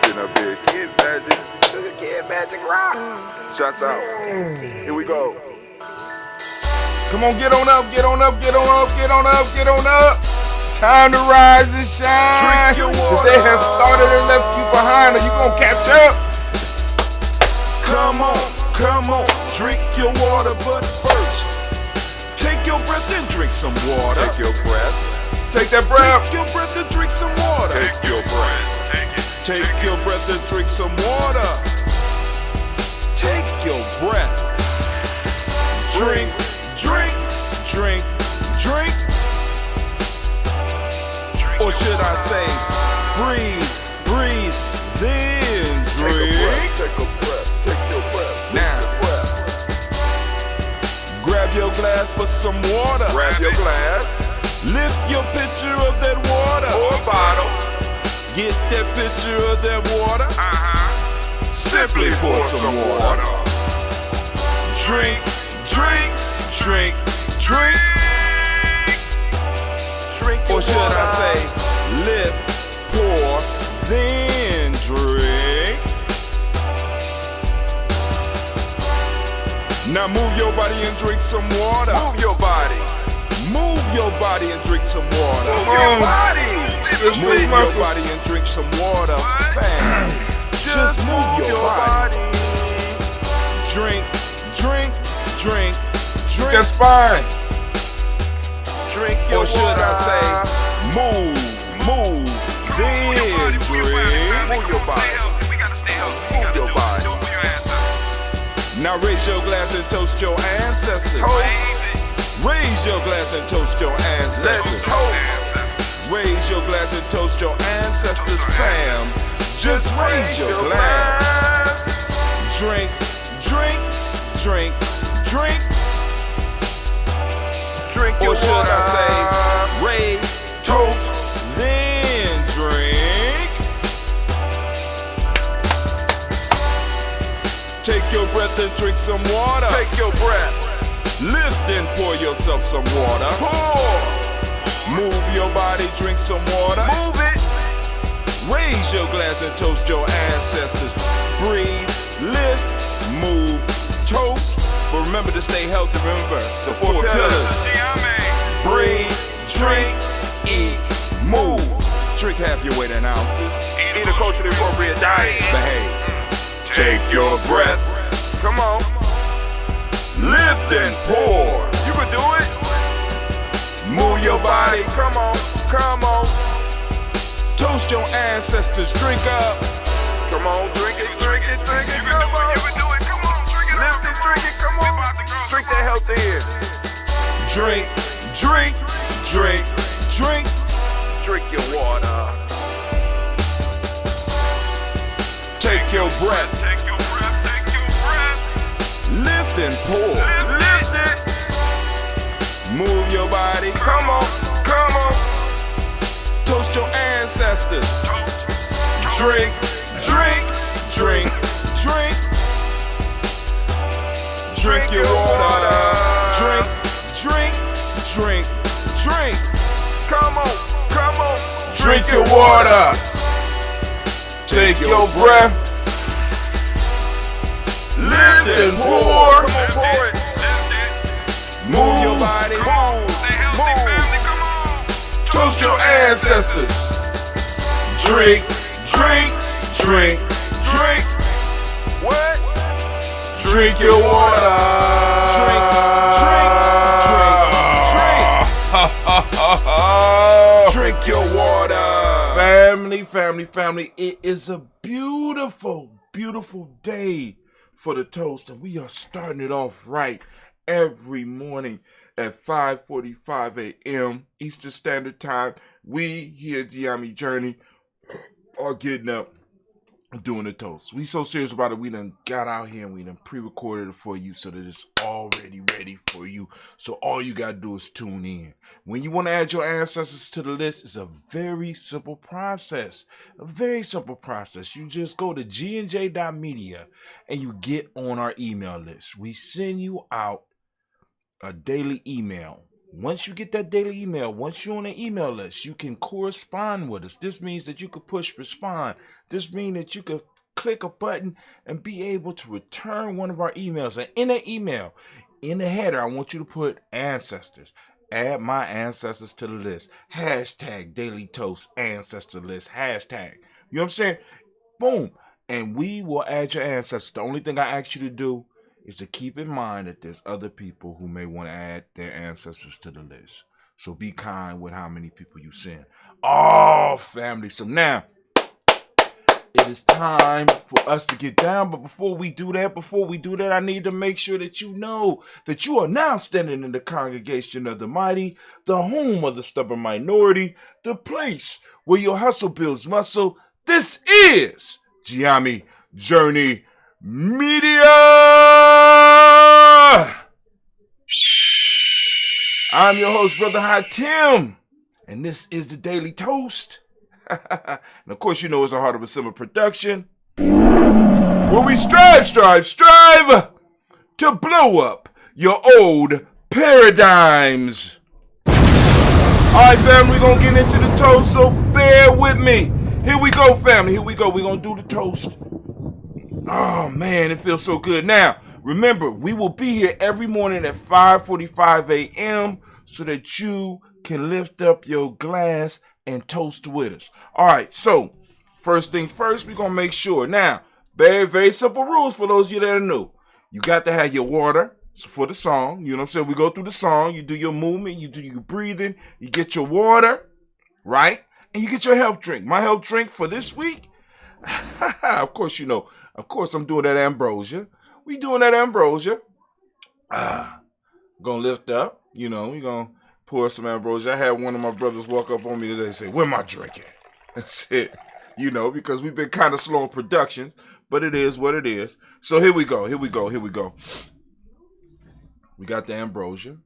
Magic up here. Kid Magic. Kid Magic rock. Shouts out. Here we go. Come on, get on up, get on up, get on up, get on up, get on up. Time to rise and shine. Cause they have started and left you behind. Are you gonna catch up? Come on, drink your water, but first, take your breath and drink some water. Take your breath. Take that breath. Take your breath and drink some water. Take your breath. Take your breath and drink some water. Take your breath. Drink, drink, drink, drink. Or should I say, breathe, breathe, then drink. Take a breath. Take your breath. Now, grab your glass for some water. Grab your glass. Lift your pitcher of that water. Or bottle. Get that pitcher of that water. Simply pour some water. Drink, drink, drink, drink. Or should I say, lift, pour, then drink. Now move your body and drink some water. Move your body. Move your body and drink some water. Move your body. Move your body and drink some water. Bam. Just move your body. Drink, drink, drink, drink. That's fine. Drink your or should water. I say, move, then drink. Move your body. Move your body. Now raise your glass and toast your ancestors. Raise your glass and toast your ancestors. Raise your glass and toast your ancestors, fam. Just raise your glass. Drink, drink, drink, drink. Drink your or should water. I say, raise, toast, then drink. Take your breath and drink some water. Take your breath. Lift and pour yourself some water. Pour. Move your body, drink some water. Move it. Raise your glass and toast your ancestors. Breathe, lift, move, toast. But remember to stay healthy. Remember the four pillars. Breathe, drink, eat, move. Drink half your weight in ounces. Eat a culturally appropriate diet. Behave. Take your breath. Come on. Lift and pour. You can do it. Move your body. Come on. Come on. Toast your ancestors. Drink up. Come on. Drink it. Drink it. Drink it. Come on. You can do it. Come on. Drink it. Lift it. Drink it. Come on. Drink that health in. Drink, drink, drink, drink. Drink your water. Take your breath. Take your breath. Take your breath. Lift and pour. Lift it. Move your body. Come on. Come on. Toast your ancestors. Drink, drink, drink, drink. Drink your water. Drink, drink, drink, drink. Come on. Come on. Drink your water. Take your breath. Lift and pour. Come on, pour it. Move your body. Move. Toast your ancestors. Drink, drink, drink, drink. What? Drink your water. Drink, drink, drink, drink. Drink your water. Family. It is a beautiful, beautiful day for the toast. And we are starting it off right every morning at 5:45 a.m. Eastern Standard Time. We here at Giami Journey are getting up and doing the toast. We so serious about it, we done got out here and we done pre-recorded it for you so that it's already ready for you. So all you gotta do is tune in. When you want to add your ancestors to the list, it's a very simple process. You just go to gnj.media and you get on our email list. We send you out a daily email Once you get that daily email, once you're on the email list, you can correspond with us. This means that you could push respond. This means that you could click a button and be able to return one of our emails. And in that email, in the header, I want you to put ancestors. Add my ancestors to the list. Hashtag Daily Toast ancestor list. Hashtag. You know what I'm saying? Boom. And we will add your ancestors. The only thing I ask you to do is to keep in mind that there's other people who may want to add their ancestors to the list. So be kind with how many people you send. Oh, family. So now, it is time for us to get down. But before we do that, I need to make sure that you know that you are now standing in the congregation of the mighty, the home of the stubborn minority, the place where your hustle builds muscle. This is Giami Journey Media. I'm your host, Brother High Tim, and this is the Daily Toast. And of course, you know it's a Heart of a Simmer production, where we strive to blow up your old paradigms. Alright, family, we're gonna get into the toast, so bear with me. Here we go, family. Here we go. We're gonna do the toast. Oh man, it feels so good. Now, remember, we will be here every morning at 5:45 a.m. so that you can lift up your glass and toast with us. All right, so first things first, we're going to make sure. Now, very, very simple rules for those of you that are new. You got to have your water for the song. You know what I'm saying? We go through the song. You do your movement. You do your breathing. You get your water, right? And you get your health drink. My health drink for this week, of course, you know. Of course, I'm doing that ambrosia. We doing that ambrosia. Gonna lift up. You know, we gonna pour some ambrosia. I had one of my brothers walk up on me today and say, "Where my drink at?" That's it. You know, because we've been kind of slow in productions, but it is what it is. So here we go. We got the ambrosia.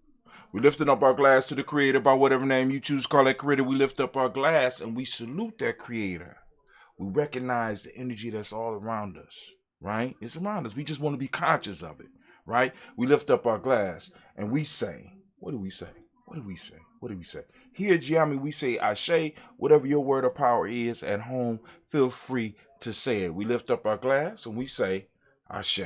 We lifting up our glass to the Creator by whatever name you choose to call that Creator. We lift up our glass and we salute that Creator. We recognize the energy that's all around us, right? It's around us. We just want to be conscious of it, right? We lift up our glass and we say, what do we say? Here at Giami, we say Ashe. Whatever your word of power is at home, feel free to say it. We lift up our glass and we say Ashe.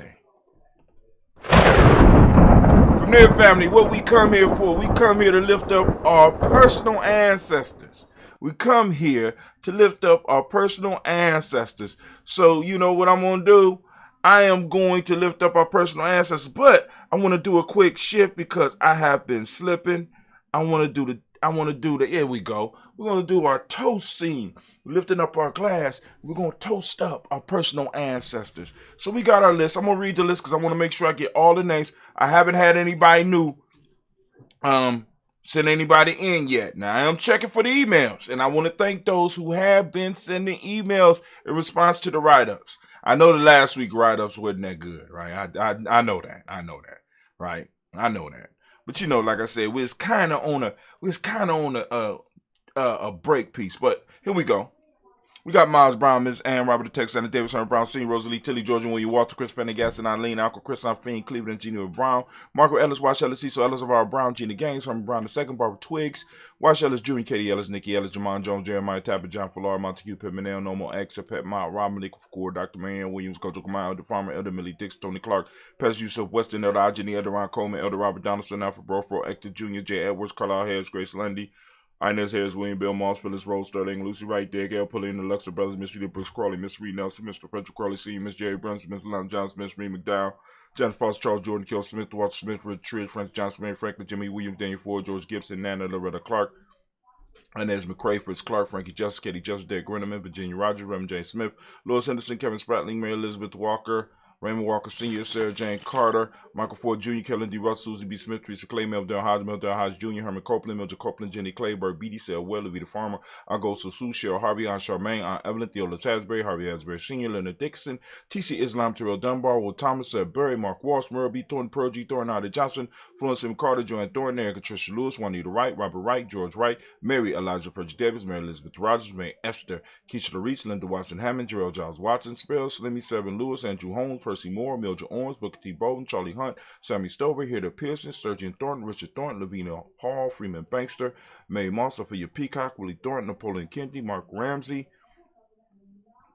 From there, family, what we come here for? We come here to lift up our personal ancestors. We come here to lift up our personal ancestors. So, you know what I'm going to do? I am going to lift up our personal ancestors, but I want to do a quick shift because I have been slipping. Here we go. We're going to do our toast scene. We're lifting up our glass. We're going to toast up our personal ancestors. So we got our list. I'm going to read the list because I want to make sure I get all the names. I haven't had anybody new send anybody in yet. Now, I am checking for the emails, and I want to thank those who have been sending emails in response to the write-ups. I know the last week write-ups wasn't that good, right? I know that, right? I know that. But you know, like I said, we was kind of on a break piece. But here we go. We got Miles Brown, Ms. Ann, Robert the Tex, Santa Davis, Herman Brown, Senior, Rosalie, Tilly, Georgia, William, Walter, Chris Pendergast, and Eileen, Uncle Chris, Fiend, Cleveland, Gina Brown, Marco Ellis, Wash Ellis, Cecil Ellis, of our Brown, Gina Gaines, Herman Brown II, Barbara Twiggs, Wash Ellis, Jr., Katie Ellis, Nikki Ellis, Jamon Jones, Jeremiah Tapper, John Fallar, Montague, Pitt Manel, Nomo X, Pet Mount, Rob Malik, Core, Dr. Marianne Williams, Coach Kamau, Elder Farmer, Elder Millie Dix, Tony Clark, Pastor Yusuf Weston, Elder Ajani, Elder Ron Coleman, Elder Robert Donaldson, Alfred Brofro, Hector Jr., J. Edwards, Carlisle Harris, Grace Lundy, Inez Harris, William Bill Moss, Phyllis Rose, Sterling, Lucy Wright, Derek L. Pulley, the Luxor Brothers, Miss Rita Brooks Crawley, Miss Reed Nelson, Mr. Patrick Crawley, Sr., Miss Jerry Brunson, Miss Lon Johnson, Miss Reed McDowell, John Foster, Charles Jordan, Kel Smith, Walter Smith, Richard Frank Johnson, Mary Franklin, Jimmy Williams, Daniel Ford, George Gibson, Nana Loretta Clark, Inez McCrae, Fritz Clark, Frankie Justice, Katie Justice, Derek Grinneman, Virginia Rogers, Reverend James Smith, Louis Henderson, Kevin Spratling, Mary Elizabeth Walker, Raymond Walker Sr., Sarah Jane Carter, Michael Ford Jr., Kellen D. Russell, Susie B. Smith, Teresa Clay, Meldell Hodge Jr., Herman Copeland, Mildred Copeland, Jenny Clayberg, B.D. Sale, Well, the Farmer, Agosto Sue, Cheryl Harvey, Aunt Charmaine, Aunt Evelyn, Theolis Hasbury, Harvey Hasbury Sr., Leonard Dixon, T.C. Islam, Terrell Dunbar, Will Thomas, Seth Berry, Mark Walsh, Merle B. Thornton, Pearl G. Thornton, Ida Johnson, Florence M. Carter, Joanne Thornton, Erica Tricia Lewis, Juanita Wright, Robert Wright, George Wright, Mary Eliza Purge Davis, Mary Elizabeth Rogers, Mary Esther, Keisha Larice, Linda Watson Hammond, Jarrell Giles Watson, Spell, Slimmy Seven Lewis, Andrew Holmes, Percy Moore, Mildred Owens, Booker T. Bolden, Charlie Hunt, Sammy Stover, Hilda Pearson, Sturgeon Thornton, Richard Thornton, Lavina Hall, Freeman Bankster, Mae Moss, Sophia Peacock, Willie Thornton, Napoleon Kennedy, Mark Ramsey,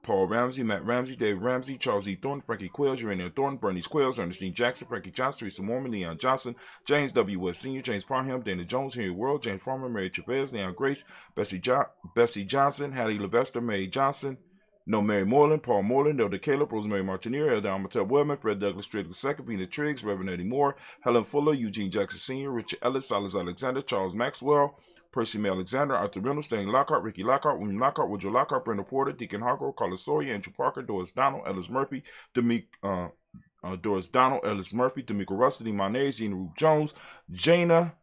Paul Ramsey, Matt Ramsey, David Ramsey, Charles E. Thornton, Frankie Quills, Urania Thornton, Bernice Quills, Ernestine Jackson, Frankie Johnson, Teresa Mormon, Leon Johnson, James W. West Sr., James Parham, Dana Jones, Henry World, James Farmer, Mary Chavez, Leon Grace, Bessie Johnson, Hattie Levester, Mary Johnson, Mary Moreland, Paul Moreland, Elder Caleb, Rosemary Martineer, Elder Amateur Wellman, Fred Douglas Strait II, Pina Triggs, Reverend Eddie Moore, Helen Fuller, Eugene Jackson Sr., Richard Ellis, Silas Alexander, Charles Maxwell, Percy May Alexander, Arthur Reynolds, Stan Lockhart, Ricky Lockhart, William Lockhart, Woodrow Lockhart, Brenda Porter, Deacon Hargrove, Carla Sawyer, Andrew Parker, Doris Donald, Ellis Murphy, Doris Donald, Ellis Murphy, D'Amico Russell, Monez, Gina Roop Jones, Jana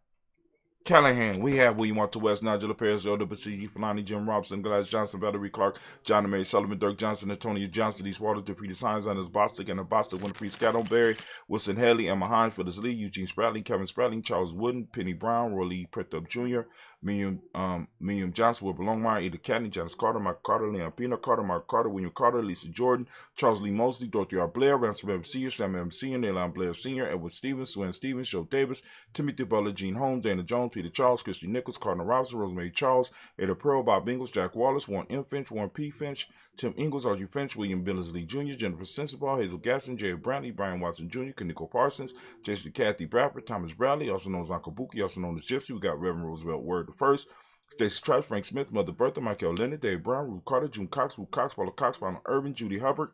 Callahan. We have William Walter West, Nigel Perez, Elder Basigi, Fulani, Jim Robson, Gladys Johnson, Valerie Clark, John and Mary Sullivan, Dirk Johnson, Antonia Johnson, East Waters, Dupree Signs, Anders Bostic, and Bostic, Winfrey Scatterberry, Wilson Haley, Emma Hines, Phyllis Lee, Eugene Spratling, Kevin Spratling, Charles Wooden, Penny Brown, Roy Lee Pretup Jr., William Johnson, Wilbur Longmire, Ada Cadney, Janice Carter, Mike Carter, Leon Pino Carter, Mark Carter, William Carter, Lisa Jordan, Charles Lee Mosley, Dorothy R. Blair, Ransom M. Sr., Sam M. Sr., Neilon Blair Sr., Edward Stevens, Swen Stevens, Joe Davis, Timothy Butler, Gene Holmes, Dana Jones, Peter Charles, Christy Nichols, Cardinal Robinson, Rosemary Charles, Ada Pearl, Bob Ingles, Jack Wallace, Warren M. Finch, Warren P. Finch, Tim Ingles, Archie Finch, William Billingsley Jr., Jennifer Sensabaugh, Hazel Gasson, Jerry Brantley, Brian Watson Jr., Kaniko Parsons, Jason Kathy Bradford, Thomas Bradley, also known as Uncle Buki, also known as Gypsy. We got Reverend Roosevelt Word the First, Stacey Tribe, Frank Smith, Mother Bertha, Michael Leonard, Dave Brown, Ruth Carter, June Cox, Ruth Cox, Paula Cox, Ronald Irvin, Judy Hubbard,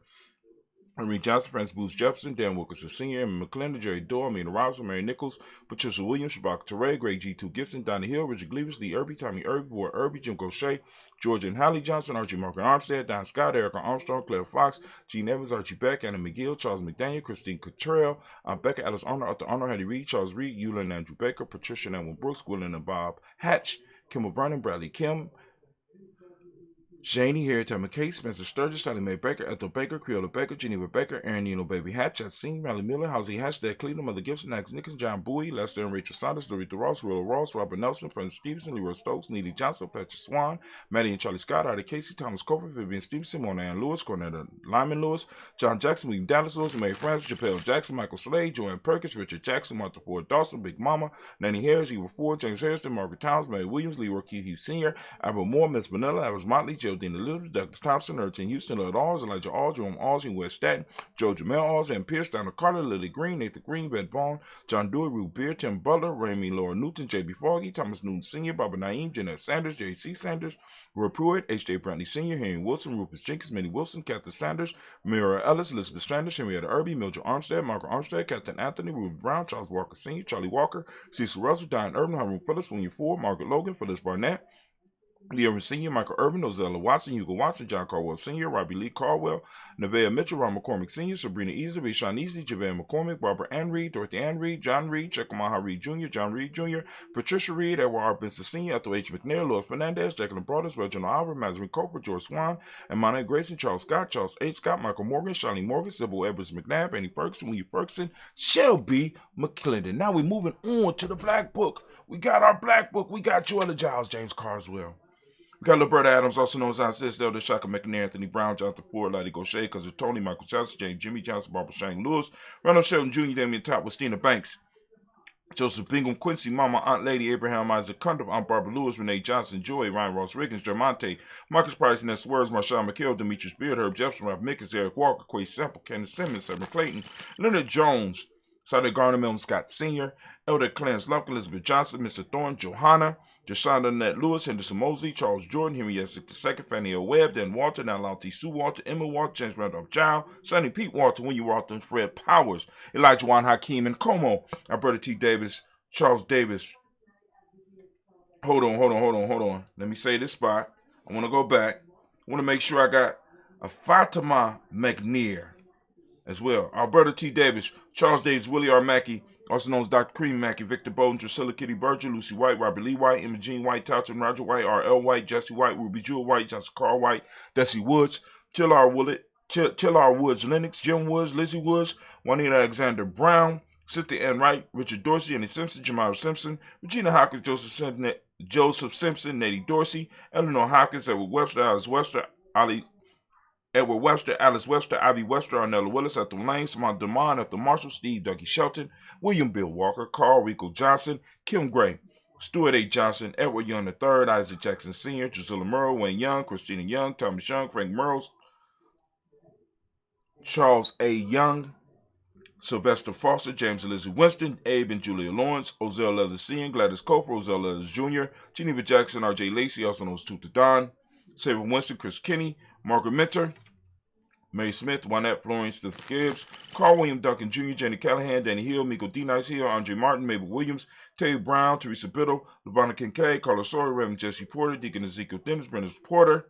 Henry Johnson, Francis Booth Jefferson, Dan Wilkerson Sr., Emma McClendon, Jerry Doyle, Amina Robinson, Mary Nichols, Patricia Williams, Shabaka Teray, Greg G2 Gibson, Donnie Hill, Richard Gleavis, Lee Irby, Tommy Irby, Boyd Irby, Jim Gaucher, Georgia and Hallie Johnson, Archie Mark Armstead, Don Scott, Erica Armstrong, Claire Fox, Gene Evans, Archie Beck, Anna McGill, Charles McDaniel, Christine Cottrell, Becca Alice Arnold, Arthur Arnold, Hattie Reed, Charles Reed, Eula and Andrew Baker, Patricia and Edwin Brooks, Gwilyn and Bob Hatch, Kimball Brennan, Bradley Kim, Janie, Harriet Tubman Case, Spencer Sturgis, Sally Mae Baker, Ethel Baker, Creola Baker, Geneva Baker, Aaron Nino Baby Hatch, Singh, Riley Miller, Halsey Hatch, Dad Cleveland, Mother Gibson, Max Nichols, John Bowie, Lester and Rachel Saunders, Dorita Ross, Willow Ross, Robert Nelson, Francis Stevenson, Leroy Stokes, Neely Johnson, Patrick Swan, Maddie and Charlie Scott, Artie Casey, Thomas Coper, Vivian Stevenson, Mona Ann Lewis, Cornetta Lyman Lewis, John Jackson, William Dallas Lewis, Mary Francis, Japel Jackson, Michael Slade, Joanne Perkins, Richard Jackson, Martha Ford Dawson, Big Mama, Nanny Harris, Eva Ford, James Harrison, Margaret Towns, Mary Williams, Leroy Keith Sr., Albert Moore, Miss Vanilla, Alice Motley, Geraldine Elizabeth, Douglas Thompson, Urchin Houston, Lord Alls, Elijah Alls, Jerome Alls, West Staten, Joe Jamel Alls, and Pierce, Donna Carter, Lily Green, Nathan Green, Bed Bond, John Dewey, Ruth Beer, Tim Butler, Raymond Laura Newton, J.B. Foggy, Thomas Newton Sr., Barbara Naeem, Jeanette Sanders, J.C. Sanders, Roy Pruitt, H.J. Brantley Sr., Henry Wilson, Rufus Jenkins, Minnie Wilson, Captain Sanders, Mira Ellis, Elizabeth Sanders, Henrietta Irby, Mildred Armstead, Margaret Armstead, Captain Anthony, Ruth Brown, Charles Walker Sr., Charlie Walker, Cecil Russell, Diane Urban, Harun Phillips, William Ford, Margaret Logan, Phyllis Barnett, Lee Irvin Sr., Michael Irvin, Ozella Watson, Hugo Watson, John Caldwell Sr., Robbie Lee Caldwell, Nevaeh Mitchell, Ron McCormick Sr., Sabrina Easley, Rashawn Easley, JaVale McCormick, Barbara Ann Reed, Dorothy Ann Reed, John Reed, Chekamaha Reed Jr., John Reed Jr., Patricia Reed, Edward R. Benson Sr., Ethel H. McNair, Louis Fernandez, Jacqueline Broadus, Reginald Albert, Mazarin Coper, George Swan, and Monte Grayson, Charles Scott, Charles H. Scott, Michael Morgan, Charlene Morgan, Sybil Edwards McNabb, Annie Ferguson, William Ferguson, Shelby McClendon. Now we're moving on to the Black Book. We got our Black Book. We got Joella Giles, James Carswell. We got Roberta Adams, also known as Aunt Sis, Elder Shaka McNair, Anthony Brown, Jonathan Ford, Lottie Gaucher, Cousin Tony, Michael Johnson, James Jimmy Johnson, Barbara Shane Lewis, Ronald Shelton Jr., Damian Top, Stina Banks, Joseph Bingham, Quincy, Mama, Aunt Lady, Abraham Isaac Cundiff, Aunt Barbara Lewis, Renee Johnson, Joy, Ryan Ross Riggins, Germonte, Marcus Price, Ness Words, Marshawn McHale, Demetrius Beard, Herb Jefferson, Ralph Mickens, Eric Walker, Quay Semple, Kenneth Simmons, Seven Clayton, Leonard Jones, Sonny Garner, Milton Scott Sr., Elder Clarence Lumpkin, Elizabeth Johnson, Mr. Thorne, Johanna, Jashonda Nett Lewis, Henderson Mosley, Charles Jordan, Henry Essex II, Fannie L. Webb, Dan Walter, Now T. Sue Walter, Emma Walter, James Randolph Giles, Sonny Pete Walter, William Walter, Fred Powers, Elijah Juan Hakeem, and Como, Alberta T. Davis, Charles Davis. Hold on. Let me say this spot. I want to go back. I want to make sure I got a Fatima McNear as well. Alberta T. Davis, Charles Davis, Willie R. Mackey, also known as Dr. Cream Mackey, Victor Bowden, Drusilla Kitty Berger, Lucy White, Robert Lee White, Emma Jean White, Towson Roger White, R.L. White, Jesse White, Ruby Jewel White, Johnson Carl White, Desi Woods, Tillar Woods Lennox, Jim Woods, Lizzie Woods, Juanita Alexander Brown, Cynthia Ann Wright, Richard Dorsey, Annie Simpson, Jamila Simpson, Regina Hawkins, Joseph Simpson, Nettie Dorsey, Eleanor Hawkins, Edward Webster, Alice Webster, Ali Edward Webster, Alice Webster, Ivy Webster, Arnella Willis, Ethel Lane, Samantha Demond, Ethel Marshall, Steve Dougie Shelton, William Bill Walker, Carl Rico Johnson, Kim Gray, Stuart A. Johnson, Edward Young III, Isaac Jackson Sr., Drusilla Murrow, Wayne Young, Christina Young, Thomas Young, Frank Murrows, Charles A. Young, Sylvester Foster, James Elizabeth Winston, Abe and Julia Lawrence, Ozell Leathers Sr., Gladys Cooper, Ozell Leathers Jr., Geneva Jackson, R.J. Lacey, also known as Tuta Don, Saber Winston, Chris Kinney, Margaret Minter, Mary Smith, Juanette Florence, Stephen Gibbs, Carl William Duncan Jr., Jenny Callahan, Danny Hill, Miko D. Nice Hill, Andre Martin, Mabel Williams, Terry Brown, Teresa Biddle, LeBron Kincaid, Carlos Sawyer, Reverend Jesse Porter, Deacon Ezekiel Dennis, Brendan Porter,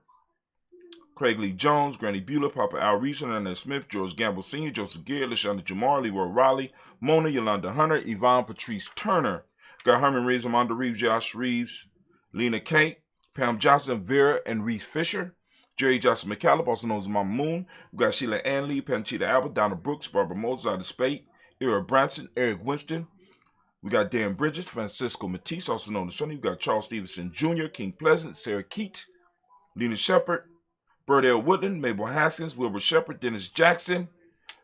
Craig Lee Jones, Granny Bueller, Papa Al Reese, Annette Smith, George Gamble Sr., Joseph Gear, LaShonda Jamar, Leroy Riley, Mona, Yolanda Hunter, Yvonne Patrice Turner, got Herman Reeves, Amanda Reeves, Josh Reeves, Lena Kate, Pam Johnson, Vera and Reese Fisher, Jerry Johnson McCallum, also known as Mama Moon. We got Sheila Ann Lee, Panchita Albert, Donna Brooks, Barbara Moses out of Spate, Ira Branson, Eric Winston. We got Dan Bridges, Francisco Matisse, also known as Sonny. We got Charles Stevenson Jr., King Pleasant, Sarah Keat, Lena Shepard, Burdell Woodland, Mabel Haskins, Wilbur Shepard, Dennis Jackson,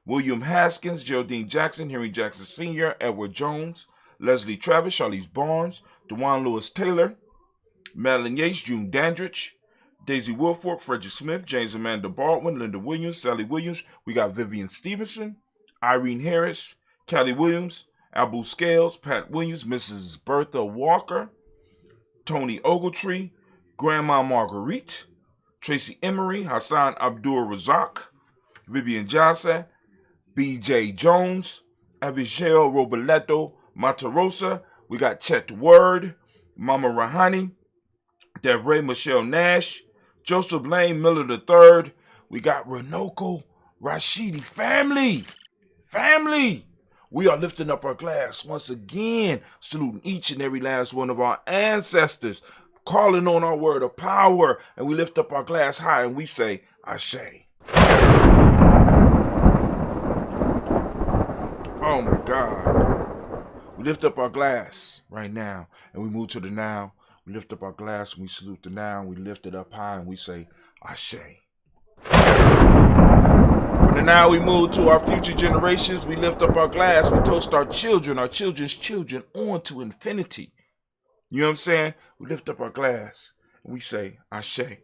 William Haskins, Geraldine Jackson, Henry Jackson Sr., Edward Jones, Leslie Travis, Charlize Barnes, DeJuan Lewis Taylor, Madeline Yates, June Dandridge, Daisy Wilfork, Frederick Smith, James Amanda Baldwin, Linda Williams, Sally Williams. We got Vivian Stevenson, Irene Harris, Callie Williams, Abu Scales, Pat Williams, Mrs. Bertha Walker, Tony Ogletree, Grandma Marguerite, Tracy Emery, Hassan Abdul Razak, Vivian Johnson, B.J. Jones, Avichel Roboleto Matarosa. We got Chet Word, Mama Rahani, Devray Michelle Nash, Joseph Lane Miller III. We got Renoko Rashidi. Family. We are lifting up our glass once again, saluting each and every last one of our ancestors, calling on our word of power, and we lift up our glass high and we say, Ashe. Oh my God. We lift up our glass right now and we move to the now. We lift up our glass and we salute the now. We lift it up high and we say, Ashe. From the now we move to our future generations. We lift up our glass. We toast our children, our children's children on to infinity. You know what I'm saying? We lift up our glass and we say, Ashe.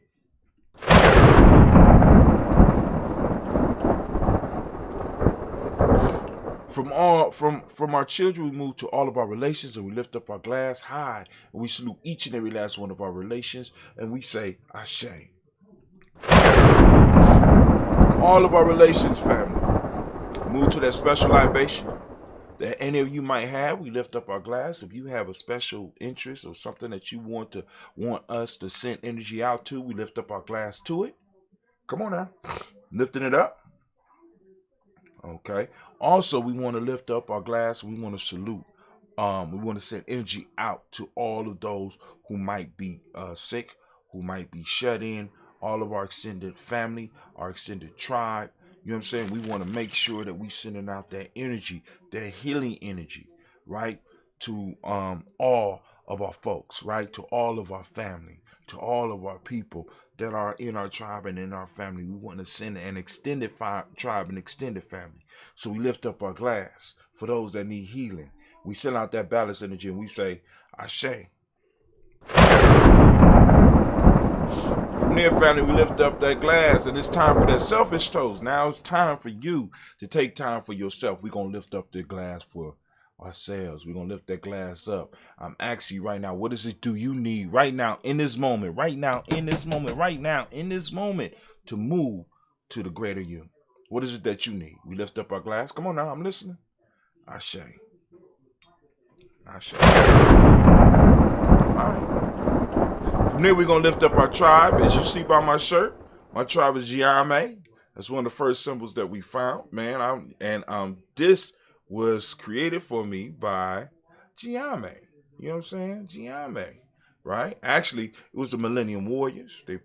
From our children, we move to all of our relations and we lift up our glass high and we salute each and every last one of our relations and we say, Ashe. From all of our relations, family, move to that special libation that any of you might have. We lift up our glass. If you have a special interest or something that you want us to send energy out to, we lift up our glass to it. Come on now. Lifting it up. Okay. Also, we want to lift up our glass. We want to salute. We want to send energy out to all of those who might be sick, who might be shut in, all of our extended family, our extended tribe. You know what I'm saying? We want to make sure that we sending out that energy, that healing energy, right? To all of our folks, right? To all of our family, to all of our people that are in our tribe and in our family. We want to send an extended tribe and extended family. So we lift up our glass for those that need healing. We send out that balance energy and we say, Ashe. From there, family, we lift up that glass and it's time for that selfish toast. Now it's time for you to take time for yourself. We're going to lift up the glass for ourselves. We're going to lift that glass up. I'm asking you right now, what is it do you need right now in this moment, to move to the greater you? What is it that you need? We lift up our glass. Come on now, I'm listening. Ashe. Ashe. All right. From there, we're going to lift up our tribe. As you see by my shirt, my tribe is Giame. That's one of the first symbols that we found, man. This was created for me by Giame. You know what I'm saying? Giame, right? Actually, it was the Millennium Warriors. They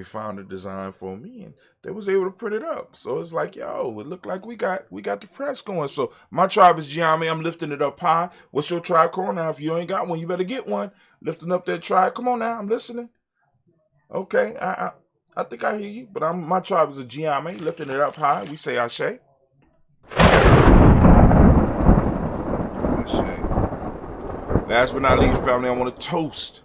found a design for me and they was able to print it up. So it's like, yo, it looked like we got the press going. So my tribe is Giame. I'm lifting it up high. What's your tribe called now? If you ain't got one, you better get one. Lifting up that tribe. Come on now, I'm listening. Okay, I think I hear you, but my tribe is a Giami, lifting it up high. We say Ashe. Ashe. Last but not least, family, I want to toast.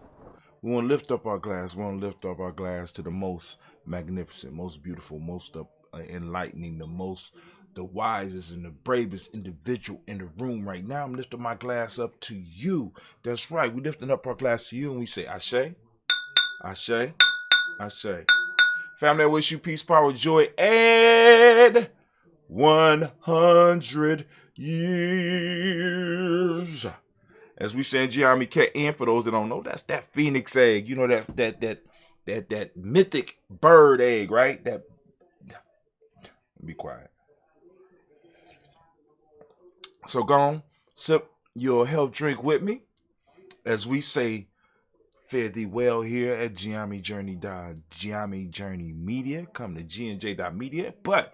We want to lift up our glass. We want to lift up our glass to the most magnificent, most beautiful, most enlightening, the wisest and the bravest individual in the room right now. I'm lifting my glass up to you. That's right. We're lifting up our glass to you, and we say Ashe, Ashe, Ashe. Family, I wish you peace, power, joy, and 100 years. As we say in Giami Cat, and for those that don't know, that's that phoenix egg. You know, that mythic bird egg, right? Be quiet. So go on, sip your health drink with me as we say, fare thee well here at Giami Journey Media. Come to GNJ.media. But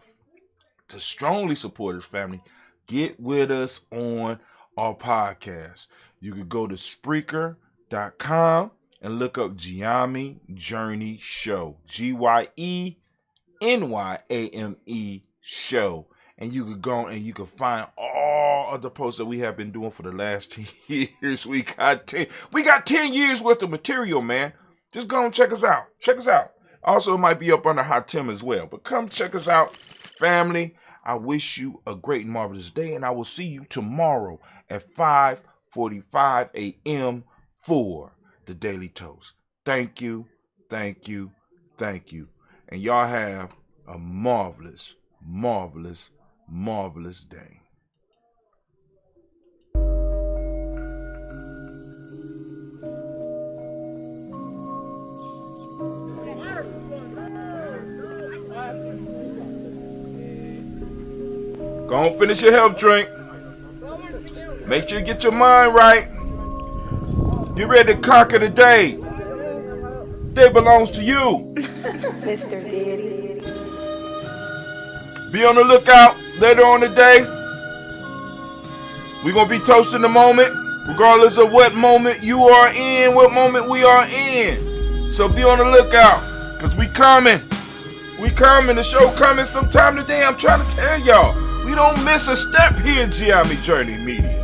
to strongly support us, family, get with us on our podcast. You could go to Spreaker.com and look up Giami Journey Show. GYENYAME Show. And you could go and you can find all of the posts that we have been doing for the last 10 years. We got 10 years worth of material, man. Just go and check us out. Check us out. Also, it might be up under Hot Tim as well. But come check us out, family. I wish you a great and marvelous day. And I will see you tomorrow at 5:45 a.m. for the Daily Toast. Thank you, thank you, thank you. And y'all have a marvelous, marvelous, marvelous day. Go on, finish your health drink. Make sure you get your mind right. Get ready to conquer the day. Day belongs to you. Mr. Diddy. Be on the lookout later on today. We're going to be toasting the moment, regardless of what moment you are in, what moment we are in. So be on the lookout, because we coming. We coming. The show coming sometime today. I'm trying to tell y'all. We don't miss a step here in Giami Journey Media.